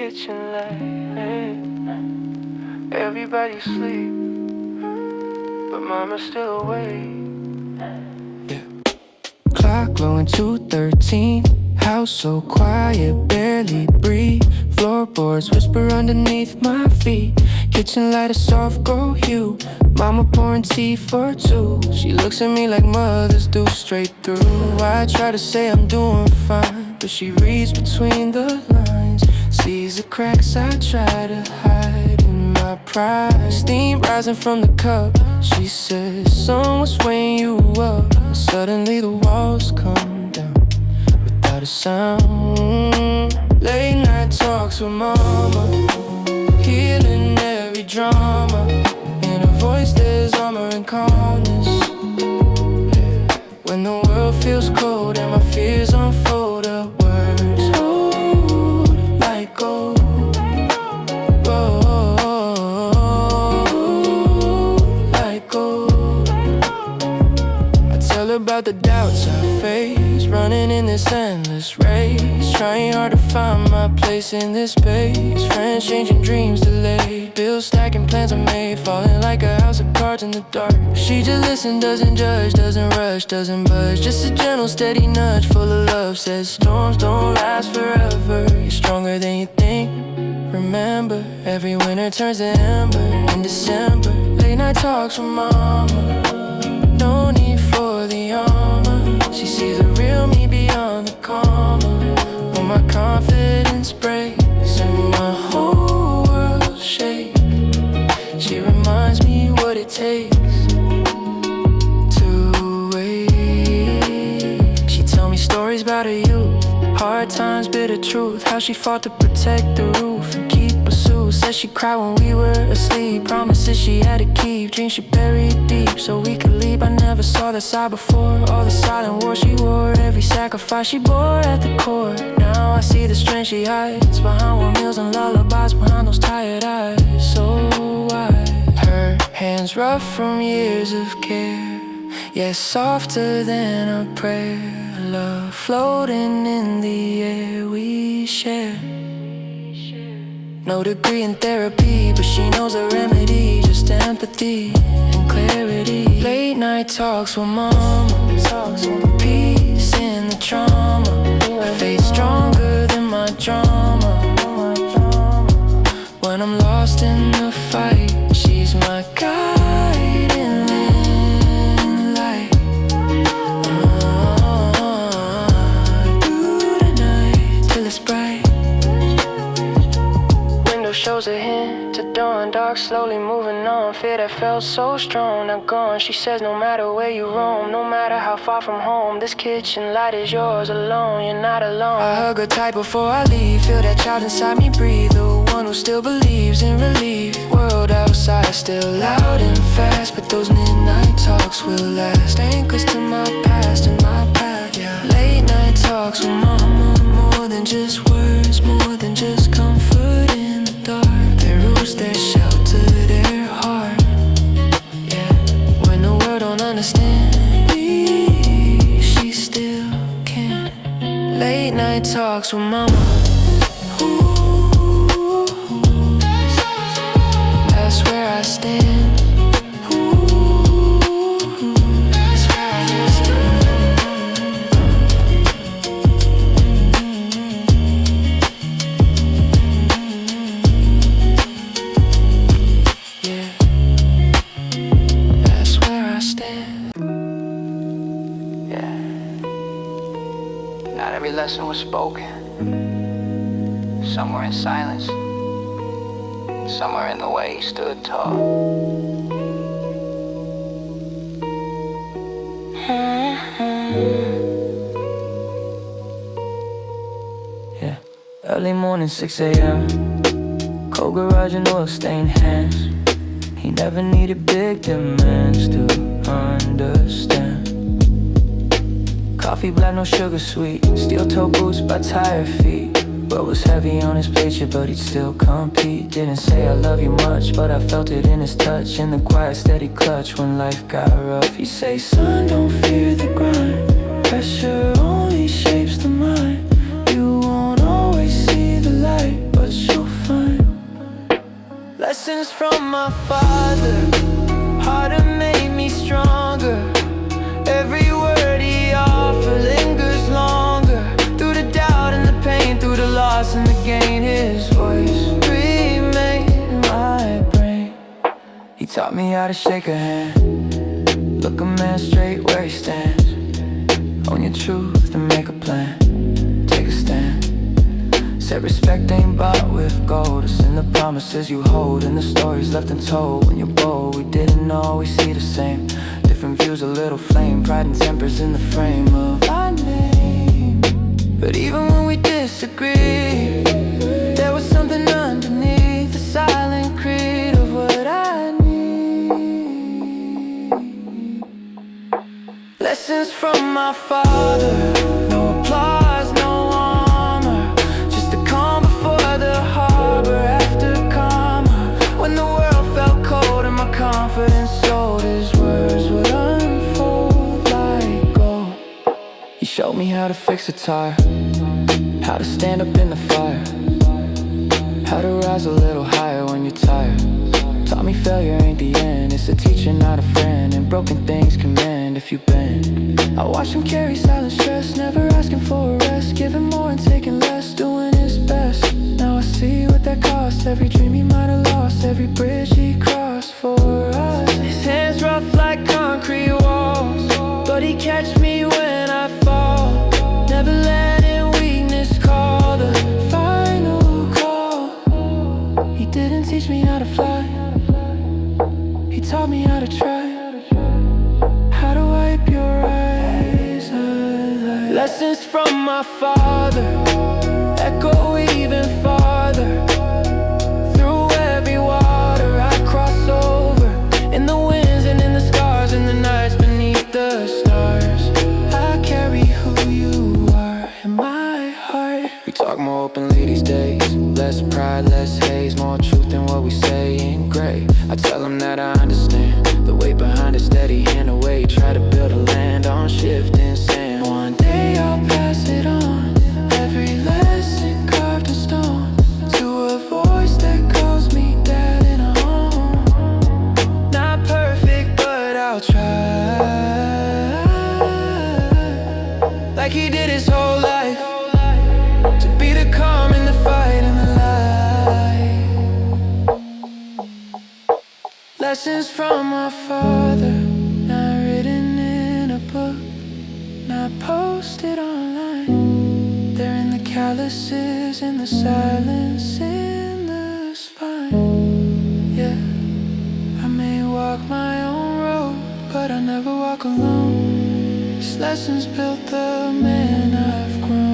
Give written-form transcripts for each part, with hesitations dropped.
kitchen light. Everybody sleep, but mama's still awake. Yeah. Clock glowing 2:13. House so quiet, barely breathe. Floorboards whisper underneath my feet. Kitchen light a soft gold hue. Mama pouring tea for two. She looks at me like mothers do, straight through. I try to say I'm doing fine, but she reads between the lines. Sees the cracks I try to hide in my pride. Steam rising from the cup. She says, son, what's weighing you up? And suddenly the walls come down without a sound. Late night talks with mama, healing every drama. In her voice there's armor and calmness. When the world feels cold and my fears unfold, her words hold like gold. Roll like gold. I tell her about the doubts I face, running in this endless race, trying hard to find my place in this space. Friends changing, dreams delayed, bills stacking, plans are made, falling like a house of cards in the dark. She just listens, doesn't judge, doesn't rush, doesn't budge. Just a gentle, steady nudge, full of love. Says storms don't last forever, you're stronger than you think. Remember, every winter turns to ember in December. Late night talks with mama, no need for the armor. She sees the real me beyond the comma. When my confidence breaks and my whole world shakes, she reminds me what it takes to wait. She tell me stories about her youth, hard times, bitter truth. How she fought to protect the roof and keep us soothed. Said she cried when we were asleep, promises she had to keep, dreams she buried deep so we could leave. I never saw that side before, all the silent war she wore, every sacrifice she bore at the core. Now I see the strength she hides behind warm meals and lullabies, behind those tired eyes so wide. Her hands rough from years of care, yeah, softer than a prayer. Love floating in the air we share. No degree in therapy, but she knows a remedy, just empathy and clarity. Late night talks with mama, peace in the trauma. Her faith stronger than my drama. When I'm lost in the fight, she's my guiding light. Through the night till it's bright. Shows a hint to dawn, dark slowly moving on. Fear that felt so strong, now gone. She says no matter where you roam, no matter how far from home, this kitchen light is yours alone, you're not alone. I hug her tight before I leave, feel that child inside me breathe, the one who still believes in relief. World outside still loud and fast, but those midnight talks will last. Anchors to my past and my path, yeah. Late night talks with mama, more than just words, more than just comfort in the dark. Their roots, their shelter, their heart, yeah. When the world don't understand me, she still can. Late night talks with mama, ooh, that's where I stand. Every lesson was spoken, somewhere in silence, somewhere in the way he stood tall. Yeah, early morning 6 a.m. Cold garage and oil stained hands. He never needed big demands to understand. Coffee black, no sugar sweet. Steel toe boots by tired feet. What was heavy on his plate, yeah, but he'd still compete. Didn't say I love you much, but I felt it in his touch. In the quiet, steady clutch when life got rough. He'd say, son, don't fear the grind. Pressure only shapes the mind. You won't always see the light, but you Lessons from my father, harder made me stronger. Every word he offered lingers longer. Through the doubt and the pain, through the loss and the gain, his voice remade my brain. He taught me how to shake a hand, look a man straight where he stands. Own your truth and make a plan, take a stand. Said respect ain't bought with gold. It's in the promises you hold and the stories left untold. When you're bold, we didn't know we see the same. Different views, a little flame, pride and tempers in the frame of our name. But even when we disagree, there was something underneath the silent creed of what I need. Lessons from my father, no applause, no armor, just the calm before the harbor after karma. When the world felt cold and my confidence sold, his words would unfold like gold. He showed me how to fix a tire, how to stand up in the fire, how to rise a little higher when you're tired. Taught me failure ain't the end, it's a teacher, not a friend. And broken things can mend if you bend. I watched him carry silent stress, never asking for a rest, giving more and taking less, doing his best. Now I see what that cost, every dream he might have lost, every bridge he crossed for us. His hands rough like concrete walls, but he catch me when I fall. Never letting weakness call the final call. He didn't teach me how to fly, he taught me how to try, how to wipe your eyes alive. Lessons from my father echo even farther. Through every water I cross over, in the winds and in the scars, in the nights beneath the stars. I carry who you are in my heart. We talk more openly these days, less pride, less haze, more truth than what we say in gray. I tell them that I understand the weight behind a steady hand away. Try to build a land on shifting sand. One day I'll pass it on, every lesson carved in stone, to a voice that calls me dad in a home. Not perfect, but I'll try, like he did his whole life, to be the calm in the fight and the light. Lessons from my father, not written in a book, not posted online. They're in the calluses, in the silence, in the spine. Yeah, I may walk my own road, but I never walk alone. These lessons built the man I've grown.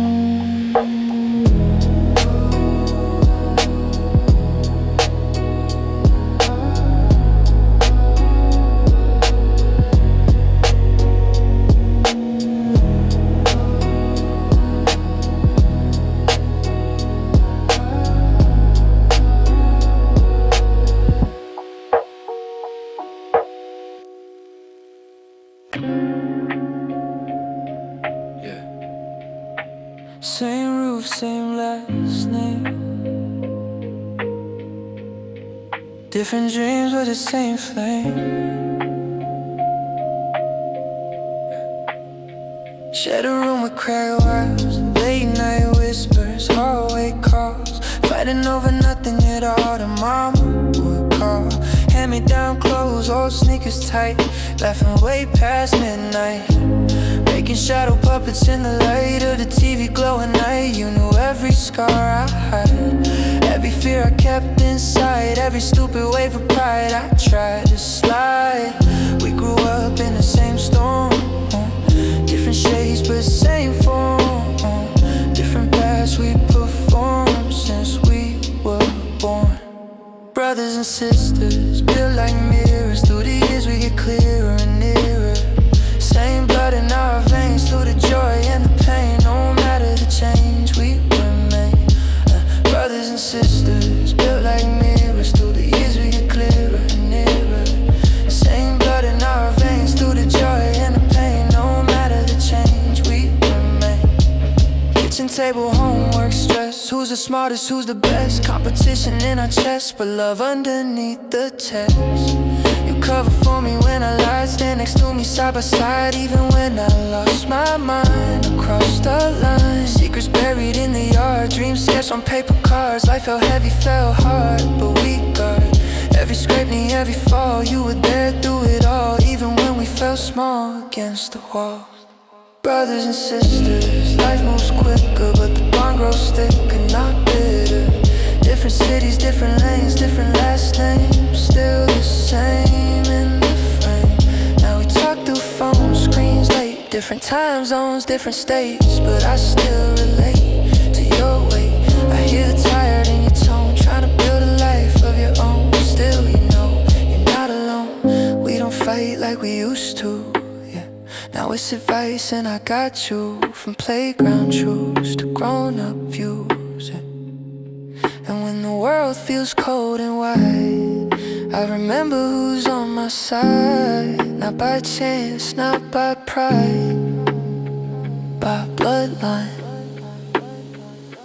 Same roof, same last name, different dreams with the same flame. Share a room with cracked wires, late night whispers, hallway calls, fighting over nothing at all. The mama would call, hand me down clothes, old sneakers tight, laughing way past midnight, making shadow puppets in the light of the TV glow at night. You knew every scar I had, every fear I kept inside, every stupid wave of pride I tried to slide. We grew up in the same storm, different shades but same form, different paths we performed since we were born. Brothers and sisters, built like mirrors, through the years we get clearer and nearer. Same blood in our veins, through the joy and the pain. No matter the change, we remain brothers and sisters, built like mirrors. Through the years we get clearer and nearer. Same blood in our veins, through the joy and the pain. No matter the change, we remain. Kitchen table, homework, stress, us, who's the smartest, who's the best. Competition in our chest, but love underneath the test. You cover for me when I lied, stand next to me side by side, even when I lost my mind. Across the line, secrets buried in the yard, dreams sketched on paper cards. Life felt heavy, felt hard, but we got every scraping, every fall. You were there through it all, even when we felt small against the wall. Brothers and sisters, life moves quicker, but the bond grows thicker, not bitter. Different cities, different lanes, different last names, still the same in the frame. Now we talk through phone screens late, different time zones, different states, but I still relate to your way. I hear the tired in your tone, trying to build a life of your own. Still, you know, you're not alone. We don't fight like we used to. Now it's advice and I got you, from playground truths to grown-up views. And when the world feels cold and white, I remember who's on my side. Not by chance, not by pride, by bloodline.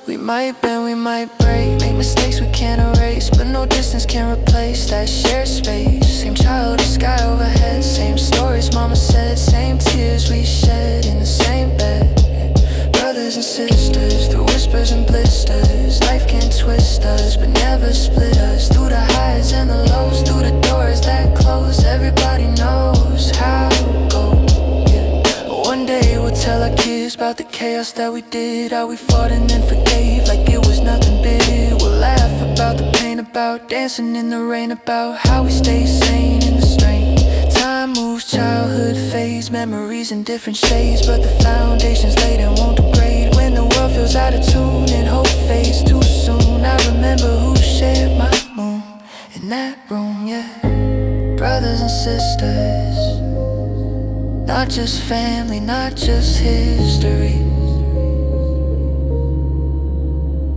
We might bend, we might break, make mistakes we can't erase, but no distance can replace that shared space. Same childhood, sky overhead, same stories mama said, same tears we shed in the same bed. Brothers and sisters, through whispers and blisters, life can twist us, but never split us. Through the highs and the lows, through the doors that close, everybody knows how to go. One day we'll tell our kids about the chaos that we did, how we fought and then forgave like it was nothing big. We'll laugh about the pain, about dancing in the rain, about how we stay sane in the strain. Time moves, childhood fades, memories in different shades, but the foundation's laid and won't degrade. When the world feels out of tune and hope fades too soon, I remember who shared my moon in that room, yeah. Brothers and sisters, not just family, not just history.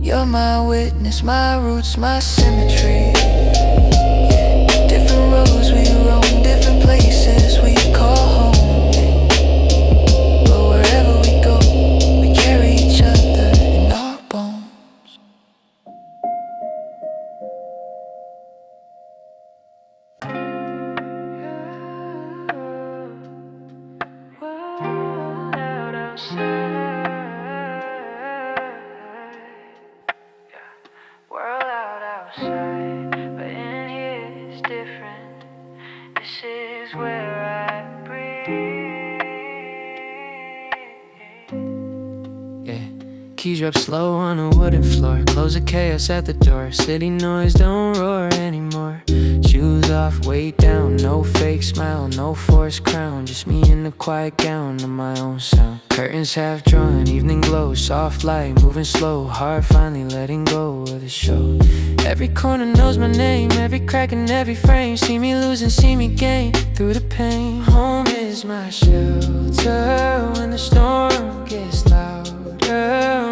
You're my witness, my roots, my symmetry. Yeah. Different roads we roam, different places we call home. Yeah. But wherever we go, we carry each other in our bones. Keys drop slow on a wooden floor, close the chaos at the door. City noise don't roar anymore. Shoes off, weight down, no fake smile, no forced crown, just me in the quiet gown of my own sound. Curtains half drawn, evening glow, soft light, moving slow, heart finally letting go of the show. Every corner knows my name, every crack in every frame. See me lose and see me gain through the pain. Home is my shelter when the storm gets louder,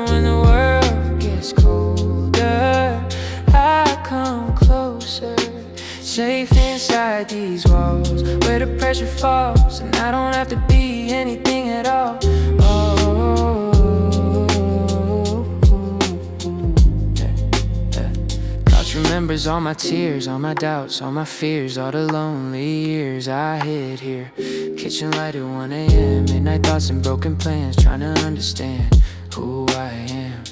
when the world gets colder. I come closer, safe inside these walls, where the pressure falls, and I don't have to be anything at all. Couch remembers all my tears, all my doubts, all my fears, all the lonely years I hid here. Kitchen light at 1 a.m., midnight thoughts and broken plans, trying to understand who I am.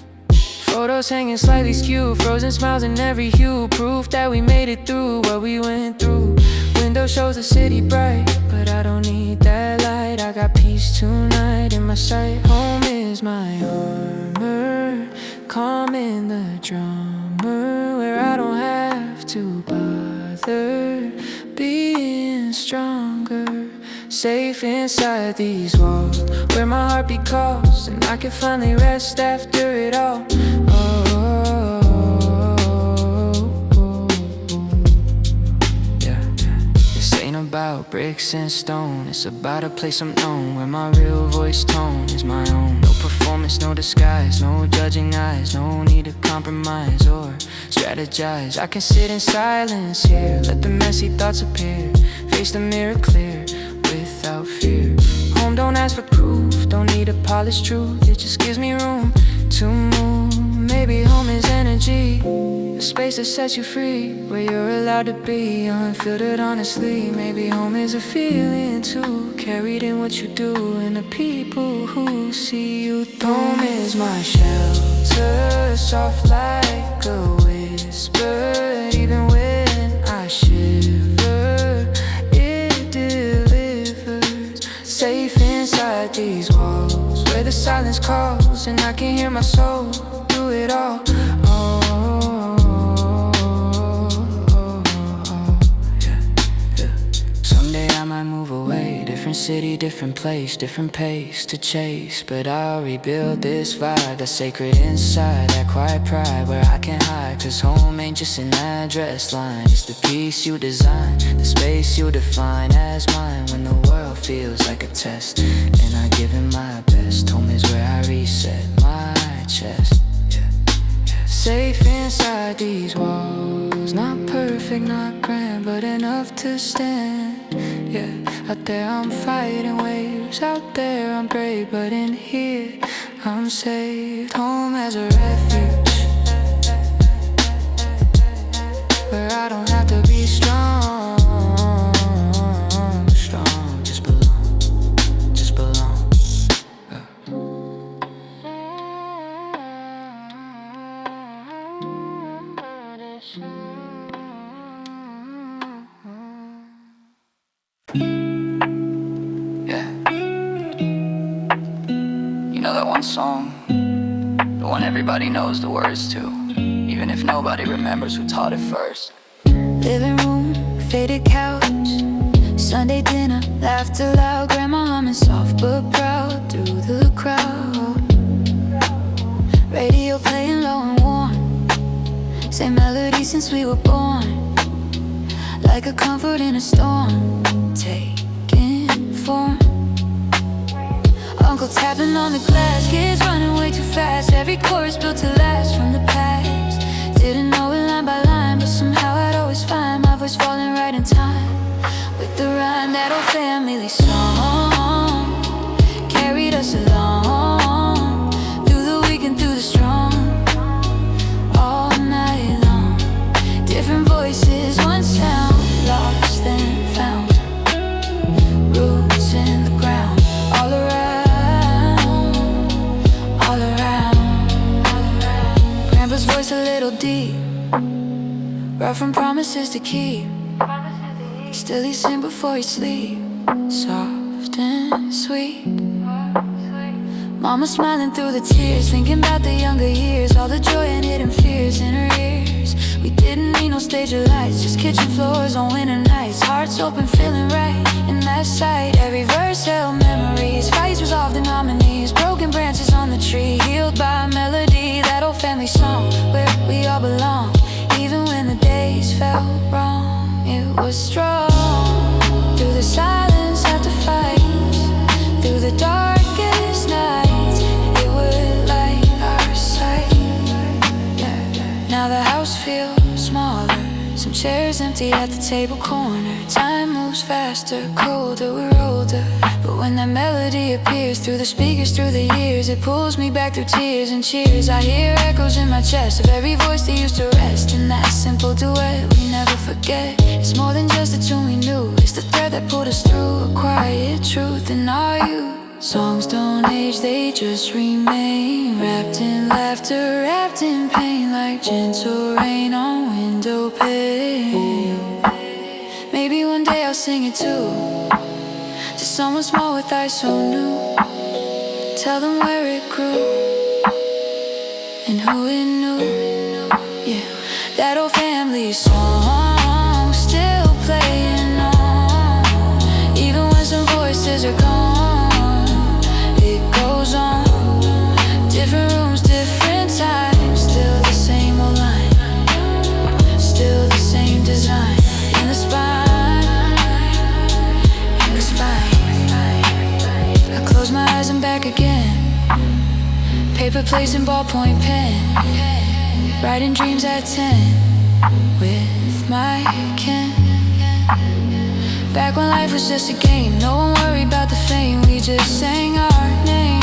Photos hanging slightly skewed, frozen smiles in every hue, proof that we made it through what we went through. Window shows the city bright, but I don't need that light. I got peace tonight in my sight. Home is my armor, calm in the drama, where I don't have to bother being stronger. Safe inside these walls, where my heartbeat calls, and I can finally rest after it all. Yeah. This ain't about bricks and stone, it's about a place I'm known, where my real voice tone is my own. No performance, no disguise, no judging eyes, no need to compromise or strategize. I can sit in silence here, let the messy thoughts appear, face the mirror clear without fear. Home don't ask for proof, don't need a polished truth, it just gives me room to move. maybe home is energy, a space that sets you free, where you're allowed to be unfiltered honestly. Maybe home is a feeling too, carried in what you do and the people who see you through. Home is my shelter, soft like a whisper. Even when I shiver, it delivers. Safe inside these walls, where the silence calls and I can hear my soul do it all. Someday I might move away, different city, different place, different pace to chase. But I'll rebuild this vibe that's sacred inside, that quiet pride where I can hide. Cause home ain't just an address line, it's the piece you design, the space you define as mine. When the world feels like a test and I give it my best, home is where I reset my chest. Safe inside these walls, not perfect, not grand, but enough to stand. Yeah, out there I'm fighting waves, out there I'm brave, but in here I'm saved. Home as a refuge, where I don't have to be strong, just belong, just belong. Yeah. You know that one song? The one everybody knows the words to, even if nobody remembers who taught it first. Living room, faded couch, Sunday dinner, laughter loud, grandma humming soft but proud through the crowd. Radio playing low and warm, same melody since we were born, like a comfort in a storm, taking form. Uncle tapping on the glass, kids running way too fast, every chorus built to last from the past. Didn't know it line by line, but somehow I'd always find my voice falling right in time with the rhyme. That old family song carried us along, through the weak and through the strong, all night long. Different voices, one sound, lost and found, roots in the ground, all around, all around. Grandpa's voice a little deep, brought from promises to keep. Still he sing before he sleep, soft and sweet. Mama smiling through the tears, thinking about the younger years, all the joy and hidden fears in her ears. We didn't need no stage or lights, just kitchen floors on winter nights, hearts open, feeling right in that sight. Every verse held memories, fights resolved in harmonies, broken branches on the tree, healed by a melody. That old family song where we all belong, even when the days felt wrong. It was strong, through the silence after fights, through the darkest nights, it would light our sight. Now the house feels smaller, some chairs empty at the table corner. Time moves faster, colder, we're older, but when that melody appears through the speakers, through the years, it pulls me back through tears and cheers. I hear echoes in my chest of every voice that used to rest in that simple duet we never forget. It's more than just a tune we knew, it's the thread that pulled us through, a quiet truth in our youth. Songs don't age, they just remain, wrapped in laughter, wrapped in pain, like gentle rain on window pane. Maybe one day I'll sing it too, to someone small with eyes so new. Tell them where it grew and who it knew. Yeah, that old family song still playing on, even when some voices are gone. It goes on, different rooms, different times, still the same old line, still the same design in the spine, in the spine. I close my eyes and back again, paper plates and ballpoint pen, writing dreams at 10 with my kin. Back when life was just a game, no one worried about the fame, we just sang our name.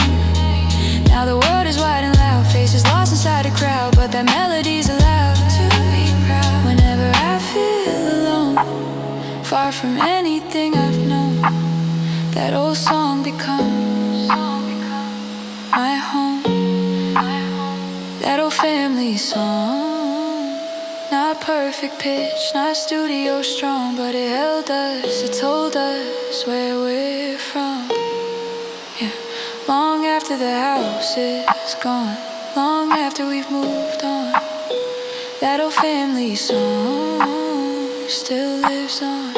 Now the world is wide and loud, faces lost inside a crowd, from anything I've known. That old song becomes my home. That old family song. Not perfect pitch, not studio strong, but it held us, it told us where we're from. Yeah. Long after the house is gone, long after we've moved on, that old family song still lives on.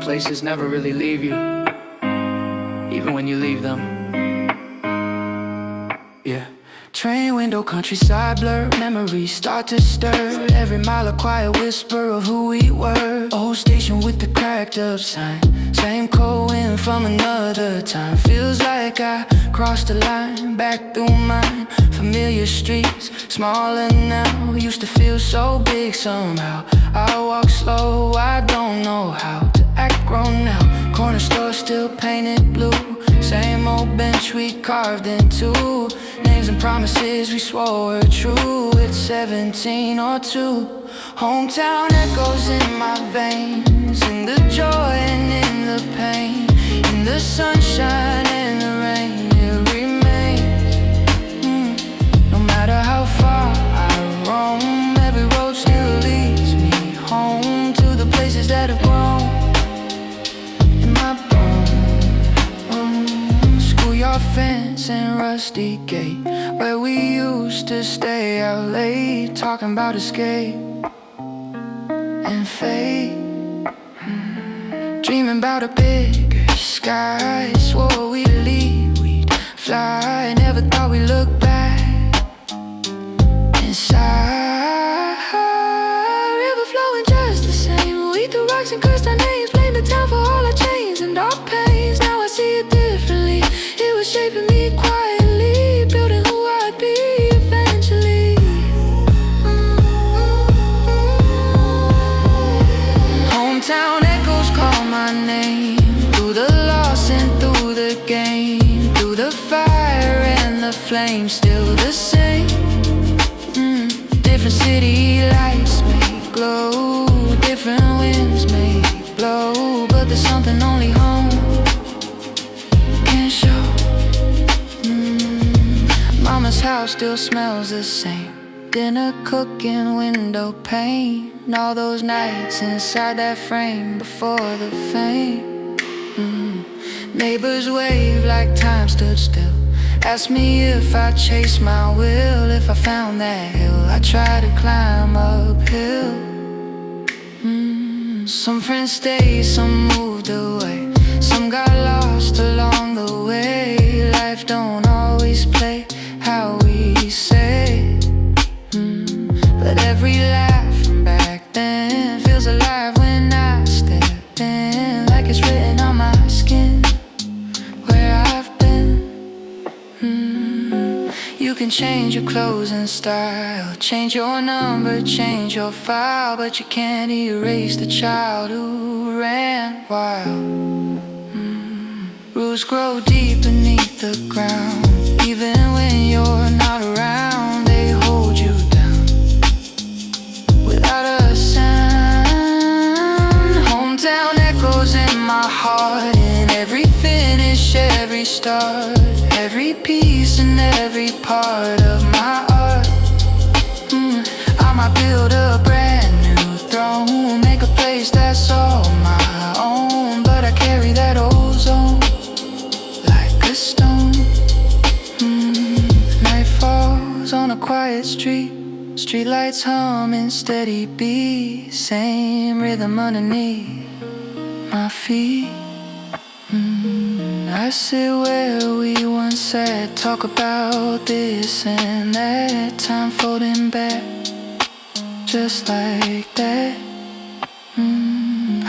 Places never really leave you, even when you leave them. Yeah. Train window, countryside blur, memories start to stir. Every mile a quiet whisper of who we were. Old station with the cracked up sign, same cold wind from another time. Feels like I crossed the line back through mine. Familiar streets, smaller now, used to feel so big somehow. I walk slow, I don't know how to act grown now. Corner store still painted blue, same old bench we carved into. Names and promises we swore were true. It's 17 or 2. Hometown echoes in my veins, in the joy and in the pain, in the sunshine and the rain. It remains. No matter how far I roam, every road still leads me home to the places that have grown in my bones. Schoolyard fence and rusty gate, where we used to stay out late, talking about escape and fate. Dreaming about a bigger sky, swore we'd leave, we'd fly. Never thought we'd look back inside. River flowing just the same, we threw rocks and cursed our names, blamed the town for all our chains and our pains. Now I see it differently, it was shaping me quietly, building who I'd be eventually. Hometown echoes call my name, through the loss and through the game, through the fire and the flame, still the same. Different city lights may glow, different winds may blow, but there's something only home can show. Mama's house still smells the same, dinner cooking, window pane, all those nights inside that frame before the fame. Neighbors wave like time stood still, ask me if I chased my will. If I found that hill, I try to climb uphill. Some friends stayed, some moved away, some got lost along the way. Life don't always play how we say, but every laugh from back then feels alive when I step in, like it's written on my skin where I've been. You can change your clothes and style, change your number, change your file, but you can't erase the child who ran wild. Roots grow deep beneath the ground, even when you're not around. They hold you down without a sound. Hometown echoes in my heart, in every finish, every start, every piece and every part of my art. I might build a brand new throne, make a place that's all my own, but I carry that old zone like a stone. Night falls on a quiet street, streetlights hum in steady beat, same rhythm underneath my feet. I sit where we once sat, talk about this and that, time folding back just like that.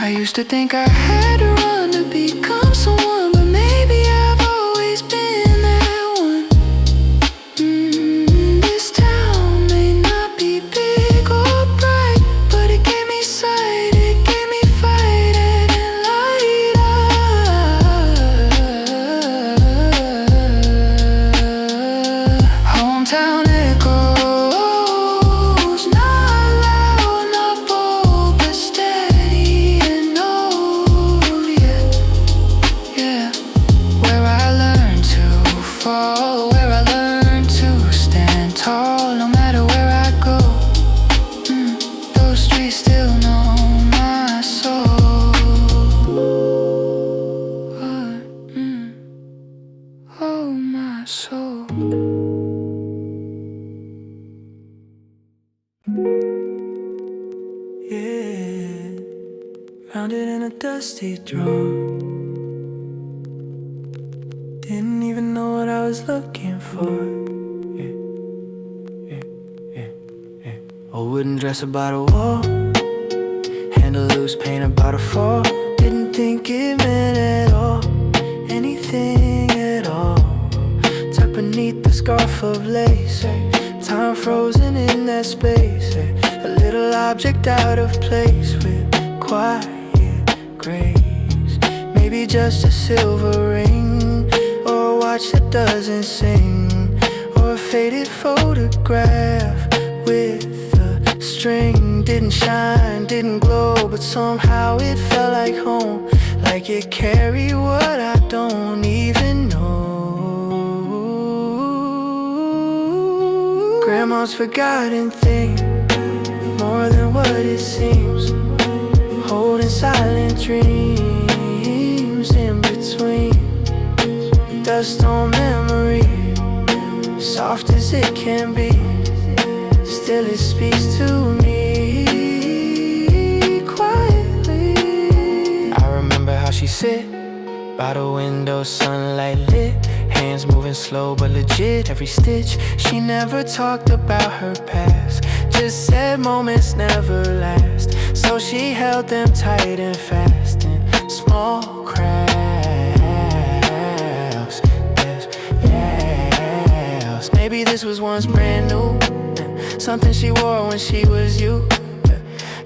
I used to think I had to run to become someone, but maybe I've always been that one. This town may not be big or bright, but it gave me sight, it gave me fight, and light up. Hometown echoes, not loud, not bold, but steady and old, yeah. Where I learned to fall, where I learned to stand tall, no matter where I go. Those streets still know my soul. Oh, my soul. Yeah, found it in a dusty drawer. Didn't even know what I was looking for. Old wooden dresser by the wall, handle loose, paint about a fall. Didn't think it meant at all, anything at all. Tucked beneath the scarf of lace, time frozen in that space. A little object out of place with quiet grace. Maybe just a silver ring, or a watch that doesn't sing, or a faded photograph with a string. Didn't shine, didn't glow, but somehow it felt like home, like it carried what I don't even know. Grandma's forgotten thing, more than what it seems, holding silent dreams in between. Dust on memory, soft as it can be, still it speaks to me quietly. I remember how she sit by the window, sunlight lit, hands moving slow but legit. Every stitch, she never talked about her past, just said moments never last, so she held them tight and fast in small cracks. Yes, maybe this was once brand new, something she wore when she was you,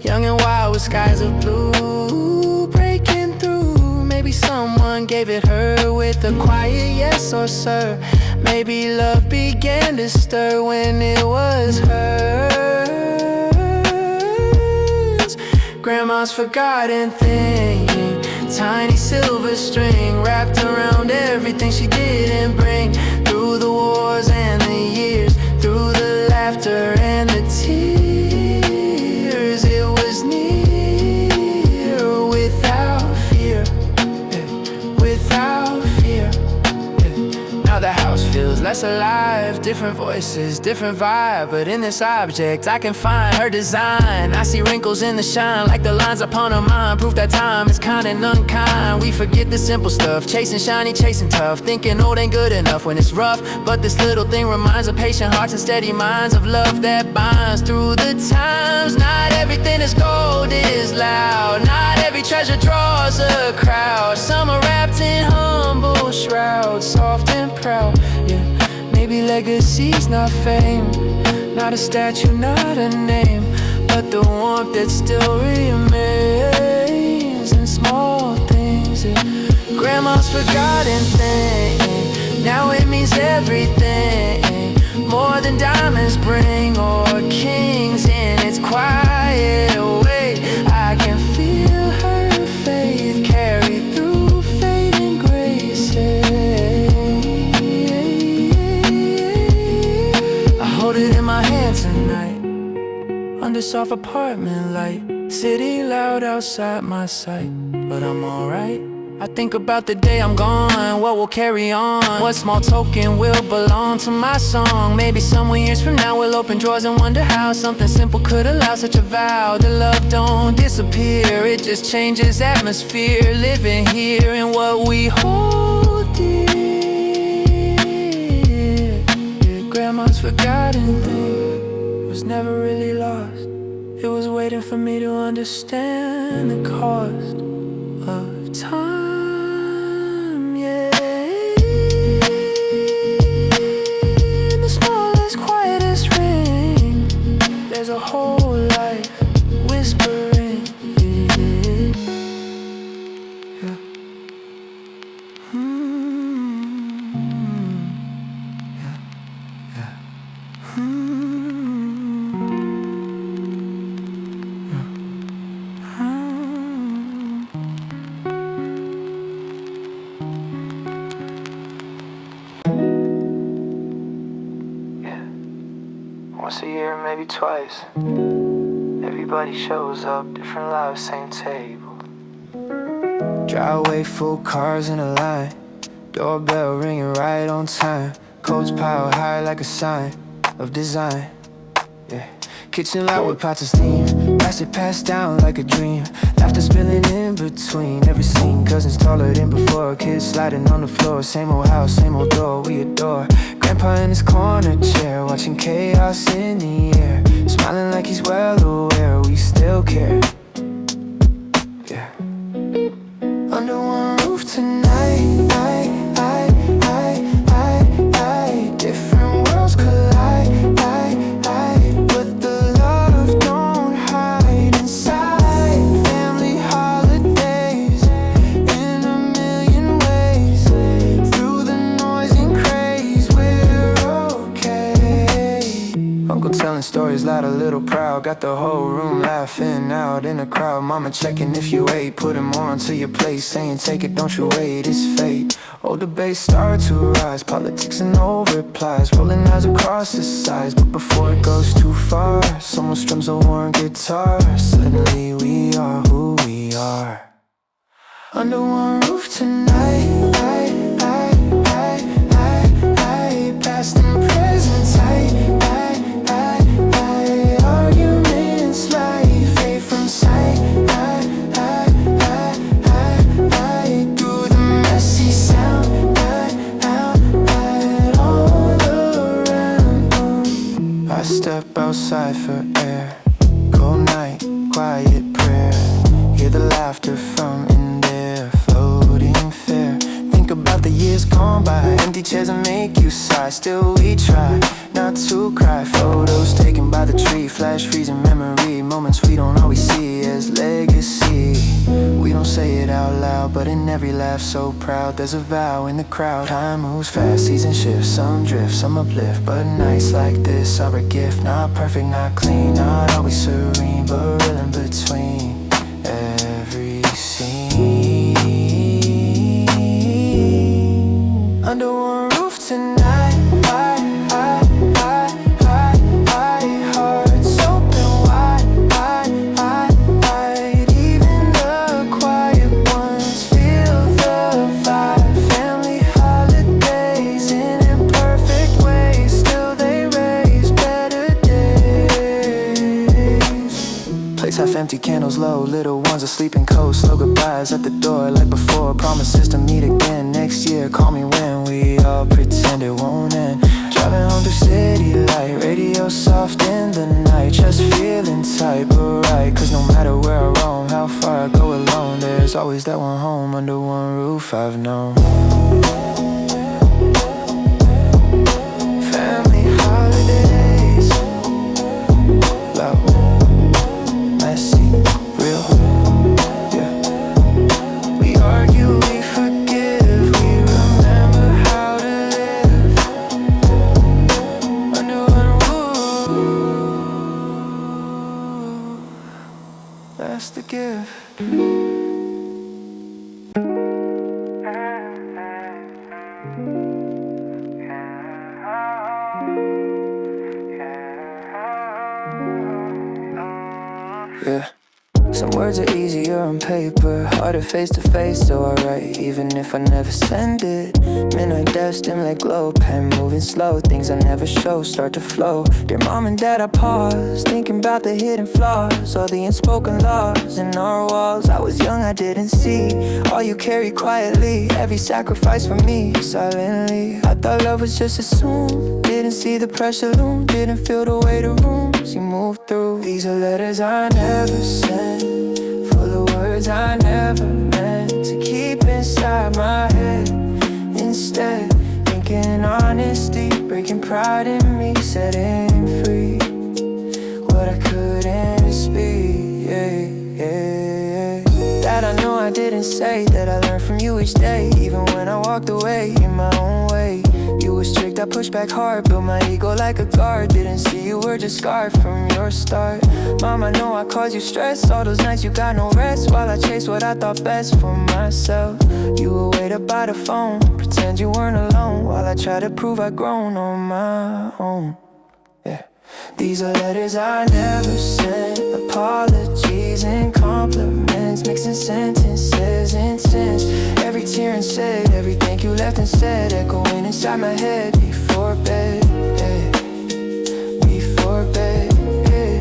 young and wild with skies of blue breaking through. Maybe someone gave it her with a quiet yes or sir. Maybe love began to stir when it was hers. Grandma's forgotten thing, tiny silver string wrapped around everything she didn't bring. Through the wars and the years, through the laughter and the tears, it was near without fear, without fear. Now the house feels less alive, different voices, different vibe, but in this object I can find her design. I see wrinkles in the shine, like the lines upon her mind, proof that time is kind and unkind. We forget the simple stuff, chasing shiny, chasing tough, thinking old ain't good enough when it's rough. But this little thing reminds of patient hearts and steady minds, of love that binds through the times. Not everything is gold, is loud, not every treasure draws a crowd. Some are wrapped in humble shrouds, soft and proud, yeah. Maybe legacy's not fame, not a statue, not a name, but the warmth that still remains in small things, yeah. Grandma's forgotten thing, now it means everything, more than diamonds bring or kings in its quiet way. I can feel her faith carried through fading graces. I hold it in my hand tonight, under soft apartment light, city loud outside my sight, but I'm alright. I think about the day I'm gone, what will carry on, what small token will belong to my song. Maybe someone years from now we'll open drawers and wonder how something simple could allow such a vow. The love don't disappear, it just changes atmosphere, living here in what we hold dear. Yeah, grandma's forgotten thing was never really lost, it was waiting for me to understand the cost of time, yeah. In the smallest, quietest ring, there's a whole life whispering, yeah. Once a year, maybe twice, everybody shows up, different lives, same table. Driveway full cars in a line, doorbell ringing right on time. Coats piled high like a sign of design, yeah. Kitchen loud with pots of steam, plastic passed down like a dream. Laughter spilling in between every scene. Cousins taller than before, kids sliding on the floor. Same old house, same old door, we adore. Grandpa in his corner chair, watching chaos in the air, smiling like he's well aware we still care, yeah. Under one roof tonight, different worlds collide, but the love don't hide inside. Family holidays in a million ways, through the noise and craze, we're okay. Uncle telling stories loud, a little proud, got the whole room laughing out in the crowd. Mama checking if you ate, putting more onto your plate, saying take it, don't you wait, it's fate. Old debates start to rise, politics and no replies, rolling eyes across the sides. But before it goes too far, someone strums a worn guitar. Suddenly we are who we are. Under one roof tonight, past and present tight, arguments life fade from sight, through the messy sound, all around. I step outside for air, cold night, quiet prayer. Hear the laughter from in there, floating fair. Think about the years gone by, empty chairs that make you sigh. Still we try not to cry. Photos taken by the tree, flash freezing memory. Moments we don't always see as legacy. We don't say it out loud, but in every laugh so proud, there's a vow in the crowd. Time moves fast, season shifts, some drift, some uplift. But nights like this are a gift, not perfect, not clean, not always serene, but real in between every scene. Under one roof tonight, hearts open wide, even the quiet ones feel the vibe. Family holidays in imperfect ways, still they raise better days. Place half empty, candles low, little ones asleep in cold. Slow goodbyes at the door like before, promises to meet again next year. Call me when we all pretend it won't end. Driving home through city light, radio soft in the night, just feeling tight but right. Cause no matter where I roam, how far I go alone, there's always that one home under one roof I've known. Family holidays, loud, messy, real, yeah. We argue, we forgive, we remember how to live under one roof. That's the gift. Yeah. Some words are easier on paper, harder face to face, so I write even if I never send it. Midnight dash dim like glow, pen moving slow, things I never show start to flow. Dear mom and dad, I pause, thinking about the hidden flaws, all the unspoken laws in our walls. I was young, I didn't see all you carry quietly, every sacrifice for me silently. I thought love was just assumed, didn't see the pressure loom, didn't feel the weight of rooms as you move through. These are letters I never sent, full of words I never meant to keep inside my head. Instead, thinking honesty, breaking pride in me, setting free what I couldn't speak. That I know I didn't say, that I learned from you each day. Even when I walked away in my own way, you were strict, I pushed back hard, built my ego like a guard. Didn't see you were just scarred from your start. Mom, I know I caused you stress, all those nights you got no rest, while I chased what I thought best for myself. You would wait up by the phone, pretend you weren't alone, while I tried to prove I'd grown on my own. Yeah. These are letters I never sent, apologies and compliments, mixing sentences in sense. Every tear and said, every thank you left and said, echoing inside my head before bed, yeah. Before bed, yeah.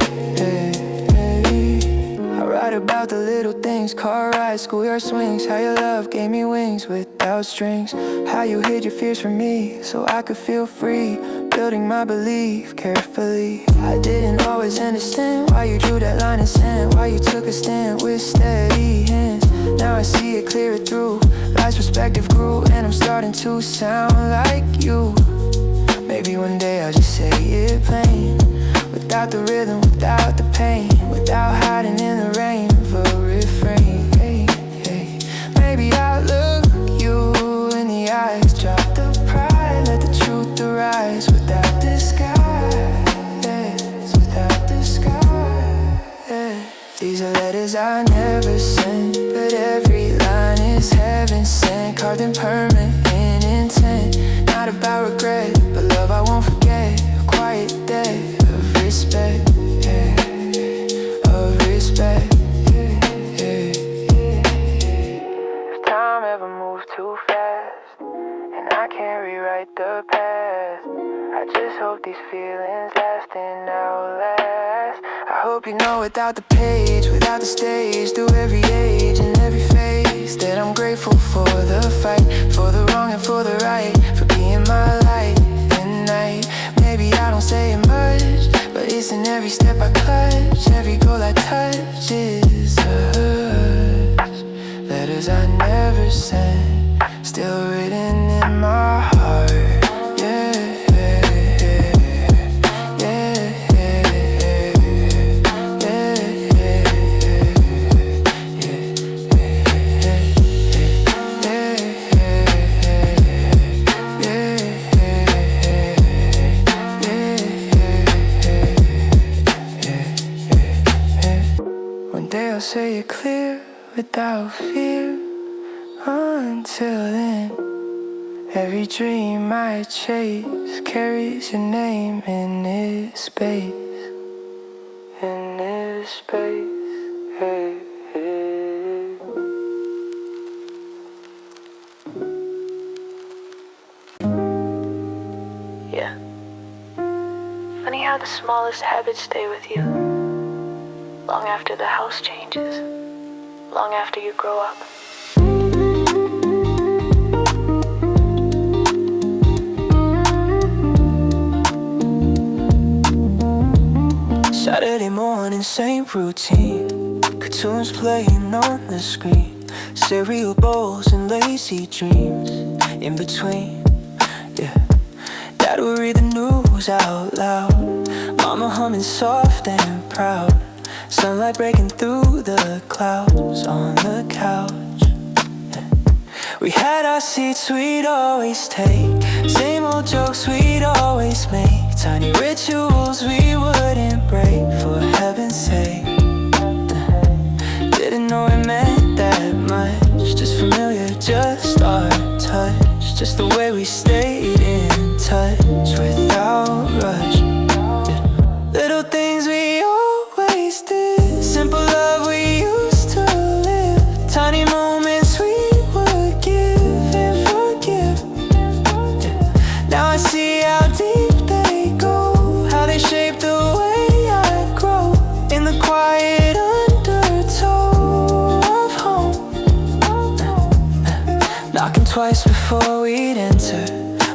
I write about the little things, car rides, schoolyard swings, how your love gave me wings without strings, how you hid your fears from me so I could feel free, building my belief carefully. I didn't always understand why you drew that line in sand, why you took a stand with steady hands. Now I see it clearer through, life's perspective grew, and I'm starting to sound like you. Maybe one day I'll just say it plain, without the rhythm, without the pain, without hiding in the rain of a refrain. Hey, hey. Maybe I'll look you in the eyes, drop the pride, let the truth arise, without disguise, without disguise. These are letters I never sent, but every line is heaven sent, carved in permanent intent. Not about regret, but love I won't forget, a quiet debt of respect, yeah, of respect, yeah. If time ever moved too fast, and I can't rewrite the past, I just hope these feelings last and outlast. I hope you know without the page, without the stage, through every age and every phase, that I'm grateful for the fight, for the wrong and for the right, for being my light at night. Maybe I don't say it much, but it's in every step I clutch, every goal I touch is us. Letters I never sent, still written in my heart, yeah. I'll say it clear without fear. Until then, every dream I chase carries your name in this space, in this space. Hey, hey. Yeah. Funny how the smallest habits stay with you long after the house changes, long after you grow up. Saturday morning, same routine, cartoons playing on the screen, cereal bowls and lazy dreams in between, yeah. Dad would read the news out loud, mama humming soft and proud, sunlight breaking through the clouds on the couch, yeah. We had our seats we'd always take, same old jokes we'd always make, tiny rituals we wouldn't break for heaven's sake, yeah. Didn't know it meant that much, just familiar, just our touch, just the way we stayed in touch without rush, yeah. Little things we always did, simple love we used to live, tiny moments we would give and forgive, yeah. Now I see how deep they go, how they shape the way I grow, in the quiet undertow of home, knocking twice before we'd enter,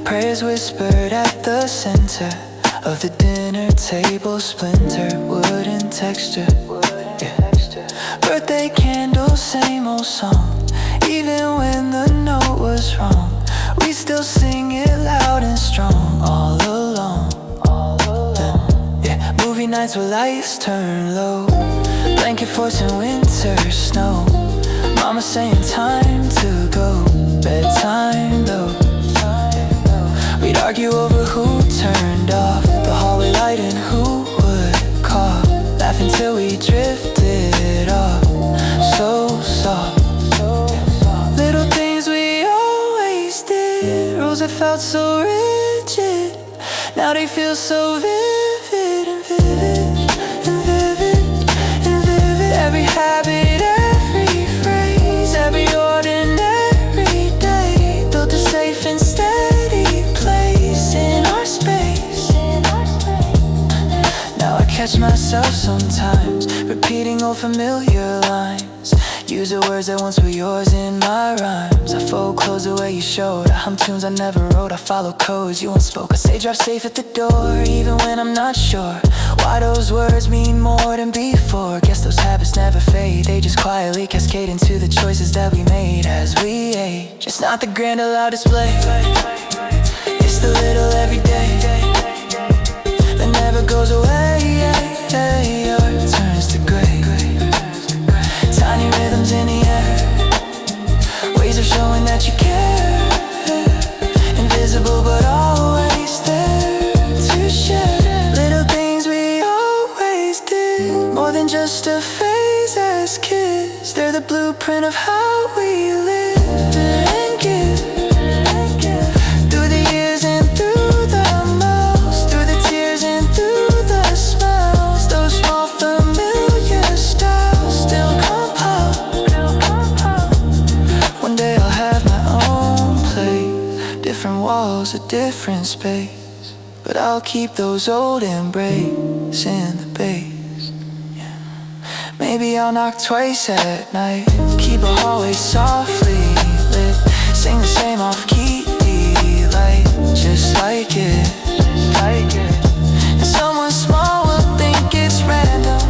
prayers whispered at the center of the dinner a table splintered, wooden texture. Birthday candle, same old song. Even when the note was wrong, we still sing it loud and strong. All alone. Yeah, movie nights where lights turn low, blanket forts in winter snow. Mama saying time to go, bedtime though. We'd argue over who turned off the hallway light and who would cough, laughing till we drifted off, so soft. Little things we always did, rules that felt so rigid, now they feel so vivid and vivid and vivid and vivid. Every habit, every phrase, every ordinary day built a safe and steady place in our space. Now I catch myself sometimes repeating old familiar lines, using words that once were yours in my rhymes. I fold clothes the way you showed, I hum tunes I never wrote, I follow codes you unspoke. I say drive safe at the door, even when I'm not sure why those words mean more than before. Guess those habits never fade, they just quietly cascade into the choices that we made as we age. It's not the grand or loud display, it's the little everyday that never goes away, or turns to gray. Tiny rhythms in the air, ways of showing that you care, invisible but always there to share. Little things we always did, more than just a phase as kids. They're the blueprint of how we live and give, through the years and through the miles, through the tears and through the smiles. Those small familiar styles still compile. One day I'll have my own place, different walls, a different space, but I'll keep those old embraces in the base. Yeah. Maybe I'll knock twice at night, keep a hallway softly lit, sing the same off-key light, just like it. And someone small will think it's random,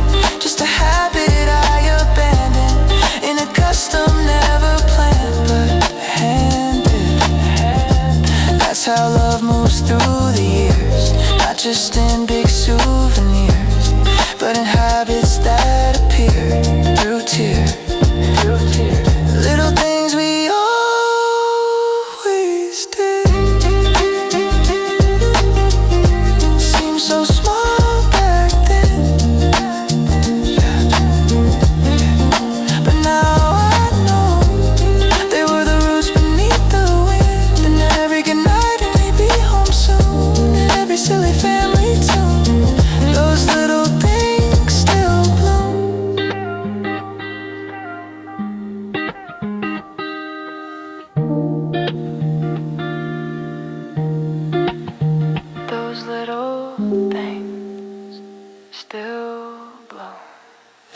just a habit I abandoned in a custom never planned but handed. That's how love moves through the years, not just in big